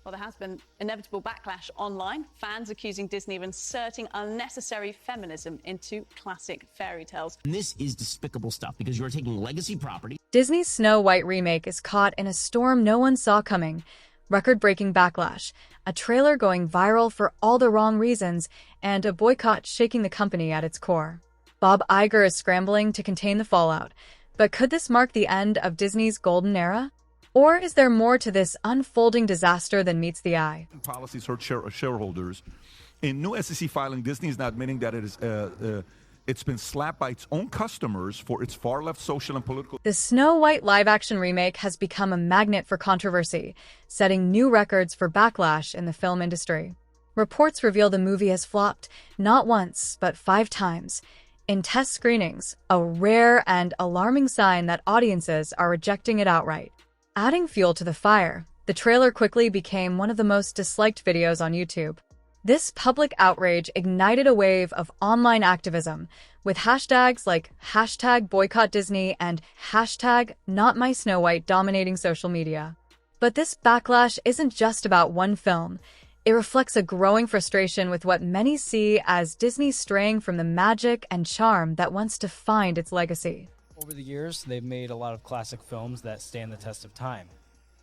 Well, there has been inevitable backlash online, fans accusing Disney of inserting unnecessary feminism into classic fairy tales. And this is despicable stuff because you're taking legacy property. Disney's Snow White remake is caught in a storm no one saw coming. Record-breaking backlash, a trailer going viral for all the wrong reasons, and a boycott shaking the company at its core. Bob Iger is scrambling to contain the fallout. But could this mark the end of Disney's golden era? Or is there more to this unfolding disaster than meets the eye? Policies hurt shareholders. In new SEC filing, Disney is now admitting that it's been slapped by its own customers for its far-left social and political... The Snow White live-action remake has become a magnet for controversy, setting new records for backlash in the film industry. Reports reveal the movie has flopped not once, but 5 times. In test screenings, a rare and alarming sign that audiences are rejecting it outright. Adding fuel to the fire, the trailer quickly became one of the most disliked videos on YouTube. This public outrage ignited a wave of online activism, with hashtags like #BoycottDisney and #NotMySnowWhite dominating social media. But this backlash isn't just about one film. It reflects a growing frustration with what many see as Disney straying from the magic and charm that once defined its legacy. Over the years, they've made a lot of classic films that stand the test of time,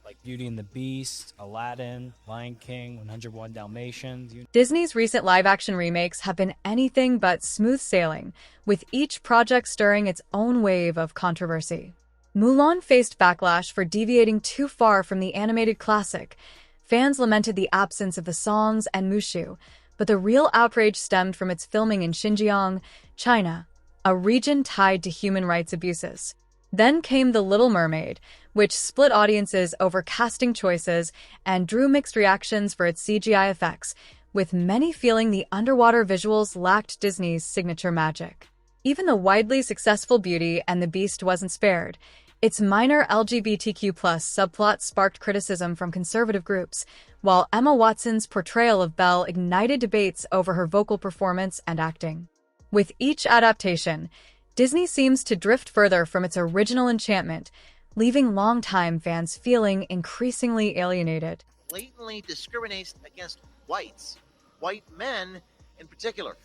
like Beauty and the Beast, Aladdin, Lion King, 101 Dalmatians. Disney's recent live-action remakes have been anything but smooth sailing, with each project stirring its own wave of controversy. Mulan faced backlash for deviating too far from the animated classic. Fans lamented the absence of the songs and Mushu, but the real outrage stemmed from its filming in Xinjiang, China, a region tied to human rights abuses. Then came The Little Mermaid, which split audiences over casting choices and drew mixed reactions for its CGI effects, with many feeling the underwater visuals lacked Disney's signature magic. Even the widely successful Beauty and the Beast wasn't spared. Its minor LGBTQ+ subplot sparked criticism from conservative groups, while Emma Watson's portrayal of Belle ignited debates over her vocal performance and acting. With each adaptation, Disney seems to drift further from its original enchantment, leaving longtime fans feeling increasingly alienated. Blatantly discriminates against whites, white men in particular.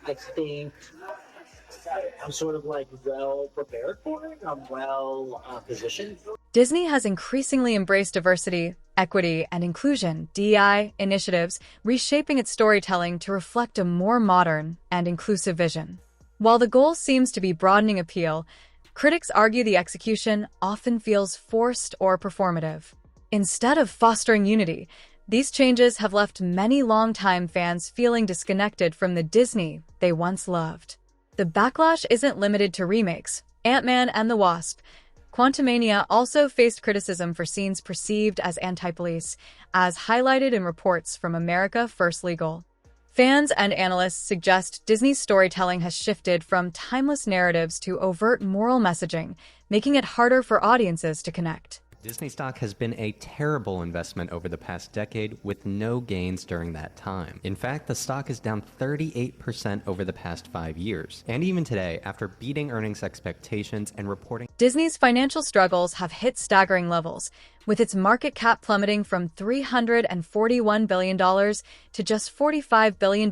I think I'm sort of well prepared for it. I'm well positioned. Disney has increasingly embraced diversity, equity, and inclusion (DEI) initiatives, reshaping its storytelling to reflect a more modern and inclusive vision. While the goal seems to be broadening appeal, critics argue the execution often feels forced or performative. Instead of fostering unity, these changes have left many longtime fans feeling disconnected from the Disney they once loved. The backlash isn't limited to remakes. Ant-Man and the Wasp: Quantumania also faced criticism for scenes perceived as anti-police, as highlighted in reports from America First Legal. Fans and analysts suggest Disney's storytelling has shifted from timeless narratives to overt moral messaging, making it harder for audiences to connect. Disney stock has been a terrible investment over the past decade, with no gains during that time. In fact, the stock is down 38% over the past 5 years. And even today, after beating earnings expectations and reporting... Disney's financial struggles have hit staggering levels, with its market cap plummeting from $341 billion to just $45 billion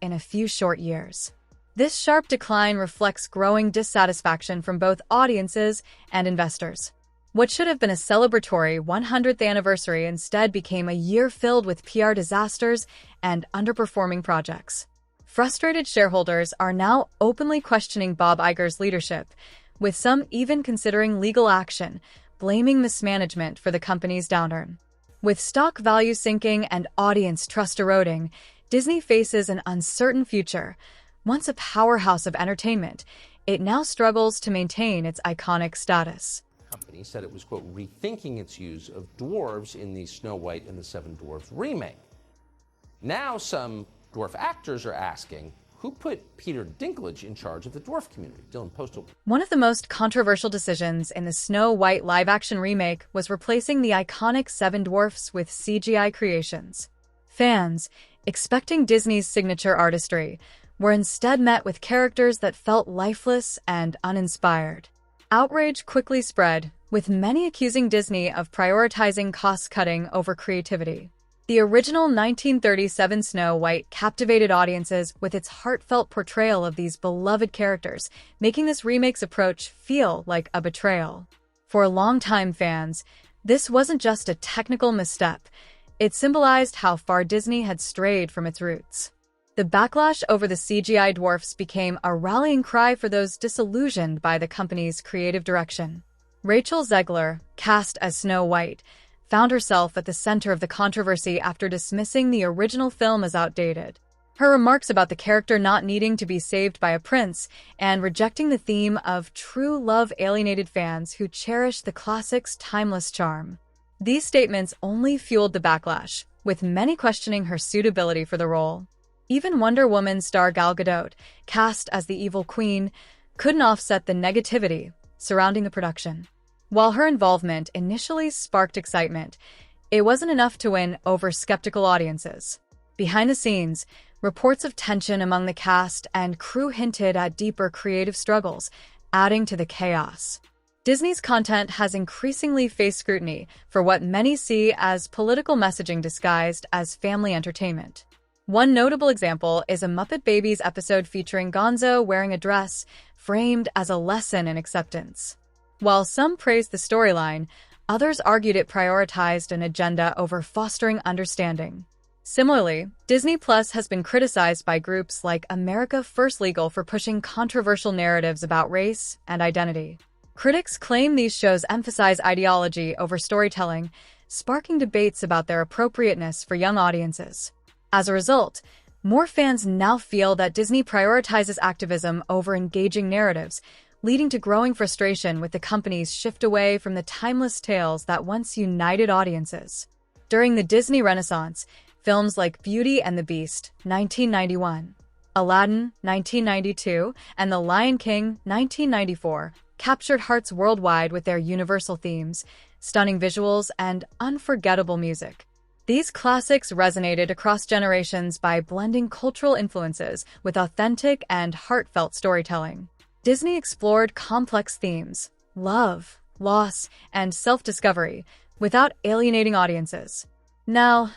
in a few short years. This sharp decline reflects growing dissatisfaction from both audiences and investors. What should have been a celebratory 100th anniversary instead became a year filled with PR disasters and underperforming projects. Frustrated shareholders are now openly questioning Bob Iger's leadership, with some even considering legal action, blaming mismanagement for the company's downturn. With stock value sinking and audience trust eroding, Disney faces an uncertain future. Once a powerhouse of entertainment, it now struggles to maintain its iconic status. Company said it was, quote, rethinking its use of dwarves in the Snow White and the Seven Dwarfs remake. Now some dwarf actors are asking, who put Peter Dinklage in charge of the dwarf community? Dylan Postal. One of the most controversial decisions in the Snow White live-action remake was replacing the iconic Seven Dwarfs with CGI creations. Fans, expecting Disney's signature artistry, were instead met with characters that felt lifeless and uninspired. Outrage quickly spread, with many accusing Disney of prioritizing cost-cutting over creativity. The original 1937 Snow White captivated audiences with its heartfelt portrayal of these beloved characters, making this remake's approach feel like a betrayal. For longtime fans, this wasn't just a technical misstep. It symbolized how far Disney had strayed from its roots. The backlash over the CGI dwarfs became a rallying cry for those disillusioned by the company's creative direction. Rachel Zegler, cast as Snow White, found herself at the center of the controversy after dismissing the original film as outdated. Her remarks about the character not needing to be saved by a prince and rejecting the theme of true love alienated fans who cherish the classic's timeless charm. These statements only fueled the backlash, with many questioning her suitability for the role. Even Wonder Woman star Gal Gadot, cast as the evil queen, couldn't offset the negativity surrounding the production. While her involvement initially sparked excitement, it wasn't enough to win over skeptical audiences. Behind the scenes, reports of tension among the cast and crew hinted at deeper creative struggles, adding to the chaos. Disney's content has increasingly faced scrutiny for what many see as political messaging disguised as family entertainment. One notable example is a Muppet Babies episode featuring Gonzo wearing a dress, framed as a lesson in acceptance. While some praised the storyline, others argued it prioritized an agenda over fostering understanding. Similarly, Disney Plus has been criticized by groups like America First Legal for pushing controversial narratives about race and identity. Critics claim these shows emphasize ideology over storytelling, sparking debates about their appropriateness for young audiences. As a result, more fans now feel that Disney prioritizes activism over engaging narratives, leading to growing frustration with the company's shift away from the timeless tales that once united audiences. During the Disney Renaissance, films like Beauty and the Beast, 1991, Aladdin, 1992, and The Lion King, 1994, captured hearts worldwide with their universal themes, stunning visuals, and unforgettable music. These classics resonated across generations by blending cultural influences with authentic and heartfelt storytelling. Disney explored complex themes, love, loss, and self-discovery, without alienating audiences. Now,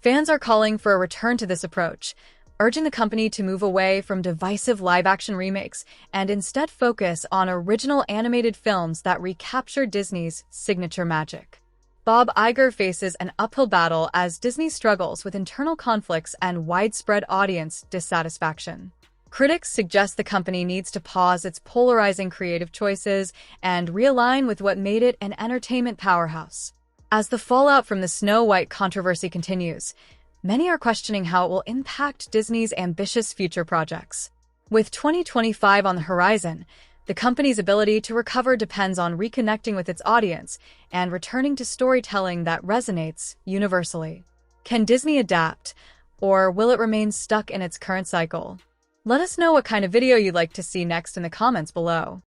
fans are calling for a return to this approach, urging the company to move away from divisive live-action remakes and instead focus on original animated films that recapture Disney's signature magic. Bob Iger faces an uphill battle as Disney struggles with internal conflicts and widespread audience dissatisfaction. Critics suggest the company needs to pause its polarizing creative choices and realign with what made it an entertainment powerhouse. As the fallout from the Snow White controversy continues, many are questioning how it will impact Disney's ambitious future projects. With 2025 on the horizon, the company's ability to recover depends on reconnecting with its audience and returning to storytelling that resonates universally. Can Disney adapt, or will it remain stuck in its current cycle? Let us know what kind of video you'd like to see next in the comments below.